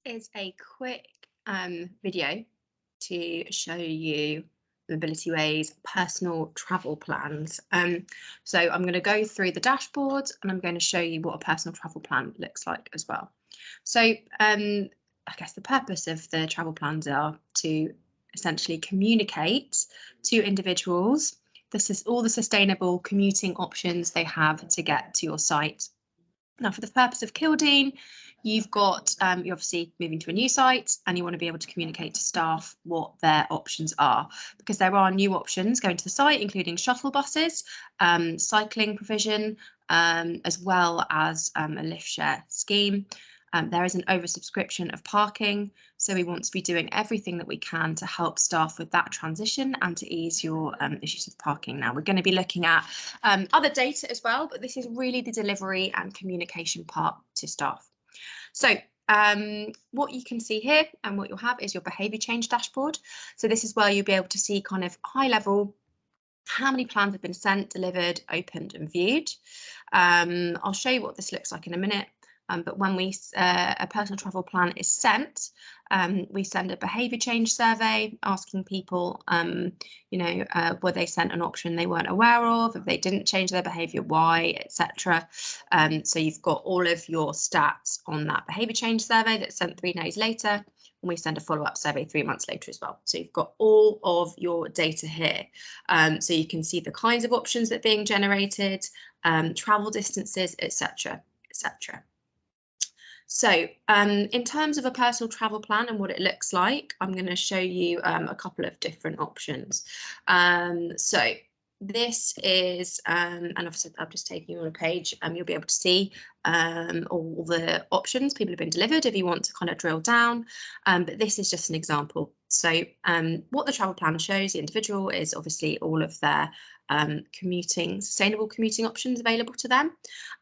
Is a quick video to show you Mobility Way's personal travel plans. So I'm going to go through the dashboard and I'm going to show you what a personal travel plan looks like as well. So I guess the purpose of the travel plans are to essentially communicate to individuals all the sustainable commuting options they have to get to your site. Now, for the purpose of Kildene, you're obviously moving to a new site and you want to be able to communicate to staff what their options are, because there are new options going to the site, including shuttle buses, cycling provision, as well as a lift share scheme. There is an oversubscription of parking, so we want to be doing everything that we can to help staff with that transition and to ease your issues with parking. Now, we're going to be looking at other data as well, but this is really the delivery and communication part to staff. So what you can see here and what you'll have is your behaviour change dashboard. So this is where you'll be able to see kind of high level how many plans have been sent, delivered, opened and viewed. I'll show you what this looks like in a minute. But when a personal travel plan is sent, we send a behaviour change survey asking people, were they sent an option they weren't aware of, if they didn't change their behaviour, why, etc. So you've got all of your stats on that behaviour change survey that's sent 3 days later, and we send a follow-up survey 3 months later as well. So you've got all of your data here. So you can see the kinds of options that are being generated, travel distances, etc., etc. So in terms of a personal travel plan and what it looks like, I'm going to show you a couple of different options. So this is, and obviously I'm just taking you on a page, you'll be able to see all the options people have been delivered if you want to kind of drill down, but this is just an example. So what the travel plan shows the individual is obviously all of their sustainable commuting options available to them.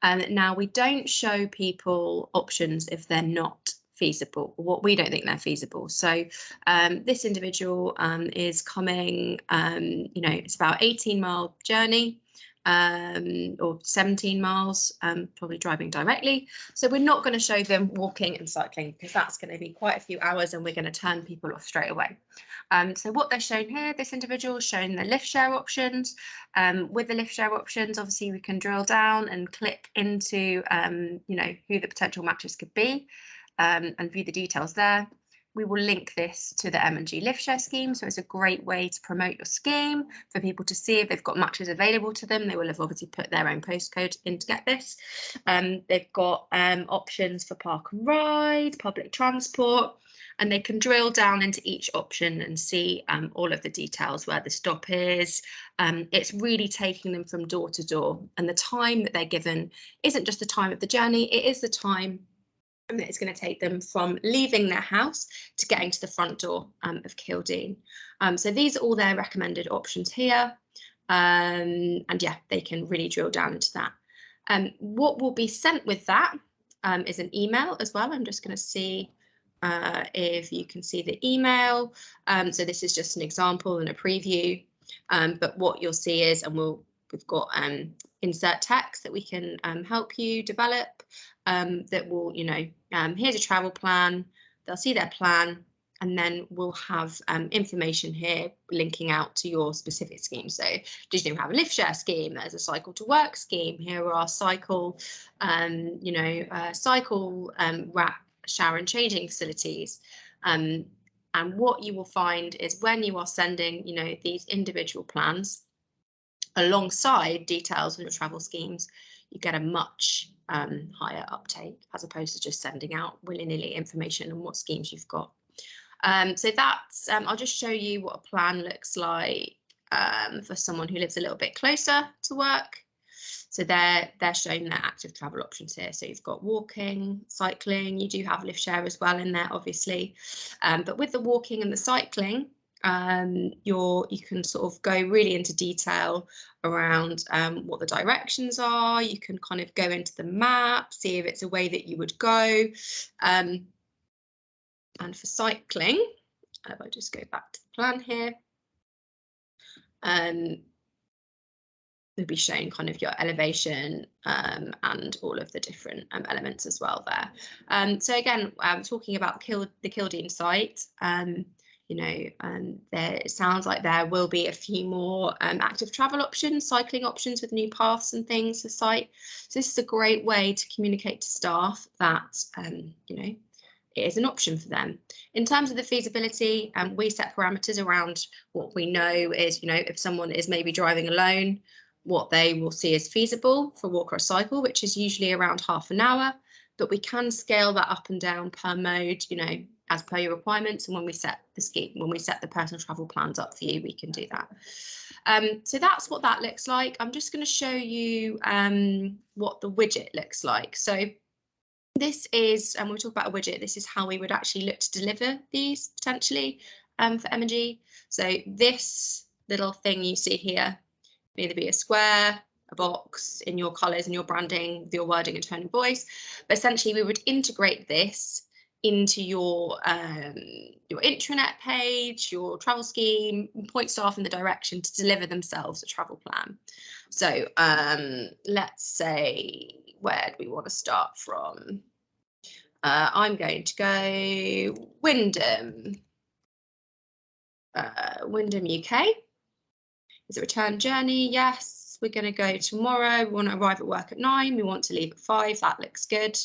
Now, we don't show people options if they're not feasible, or what we don't think they're feasible. So this individual is coming, it's about 18-mile journey, or 17 miles, probably driving directly. So we're not going to show them walking and cycling because that's going to be quite a few hours and we're going to turn people off straight away. So what they're shown here, this individual is showing the lift share options. With the lift share options, obviously we can drill down and click into, who the potential matches could be, and view the details there. We will link this to the M&G lift share scheme. So it's a great way to promote your scheme for people to see if they've got matches available to them. They will have obviously put their own postcode in to get this. They've got options for park and ride, public transport, and they can drill down into each option and see all of the details, where the stop is. It's really taking them from door to door, and the time that they're given isn't just the time of the journey, it is the time that it's going to take them from leaving their house to getting to the front door of Kildene. So these are all their recommended options here. And yeah, they can really drill down into that. What will be sent with that is an email as well. I'm just going to see if you can see the email. So this is just an example and a preview. But what you'll see is, and we've got insert text that we can help you develop, that will, here's a travel plan. They'll see their plan, and then we'll have information here linking out to your specific scheme. So did you have a lift share scheme? There's a cycle to work scheme. Here are our cycle, wrap, shower and changing facilities. And what you will find is when you are sending, these individual plans alongside details on your travel schemes, you get a much higher uptake as opposed to just sending out willy-nilly information on what schemes you've got. So that's, I'll just show you what a plan looks like for someone who lives a little bit closer to work. So they're showing their active travel options here. So you've got walking, cycling, you do have lift share as well in there, obviously. But with the walking and the cycling, you can sort of go really into detail around what the directions are. You can kind of go into the map, see if it's a way that you would go. And for cycling, if I just go back to the plan here, We'll be showing kind of your elevation and all of the different elements as well there. So again, talking about the Kildene site, it sounds like there will be a few more active travel options, cycling options with new paths and things to the site. So this is a great way to communicate to staff that, it is an option for them. In terms of the feasibility, we set parameters around what we know is, if someone is maybe driving alone, what they will see as feasible for walk or cycle, which is usually around half an hour, but we can scale that up and down per mode, as per your requirements. And when we set the scheme, when we set the personal travel plans up for you, we can do that. So that's what that looks like. I'm just going to show you what the widget looks like. So this is, and we'll talk about a widget, this is how we would actually look to deliver these potentially for M&G. So this little thing you see here, either be a square, a box, in your colours and your branding, your wording and tone of voice. But essentially we would integrate this into your intranet page, your travel scheme, point staff in the direction to deliver themselves a travel plan. So let's say, where do we want to start from? I'm going to go Wyndham. Wyndham UK. Is a return journey? Yes. We're going to go tomorrow. We want to arrive at work at 9. We want to leave at 5. That looks good.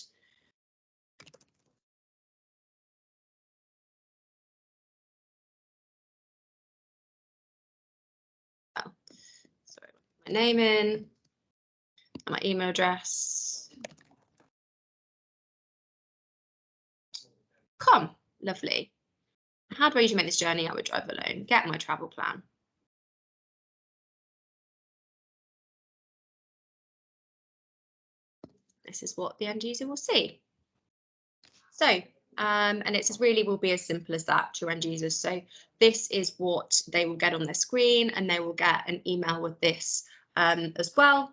Oh, sorry, my name in, my email address. Come, lovely. How do I usually make this journey? I would drive alone. Get my travel plan. This is what the end user will see. So, and it really will be as simple as that to end users. So this is what they will get on their screen, and they will get an email with this as well,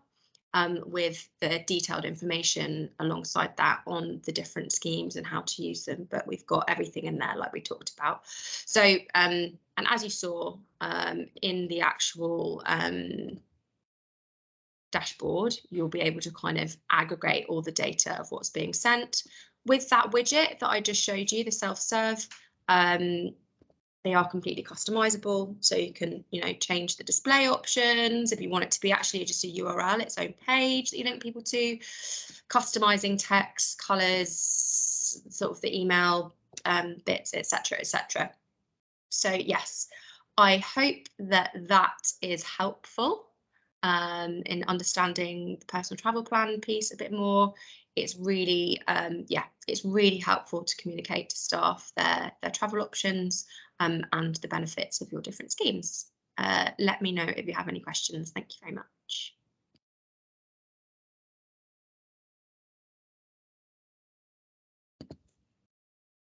with the detailed information alongside that on the different schemes and how to use them. But we've got everything in there like we talked about. So, and as you saw in the actual dashboard, you'll be able to kind of aggregate all the data of what's being sent. With that widget that I just showed you, the self-serve, they are completely customizable. So you can, change the display options if you want it to be actually just a URL, its own page that you link people to, customizing text, colors, sort of the email bits, etc., etc. So yes, I hope that that is helpful in understanding the personal travel plan piece a bit more. It's really, it's really helpful to communicate to staff their travel options and the benefits of your different schemes. Let me know if you have any questions. Thank you very much.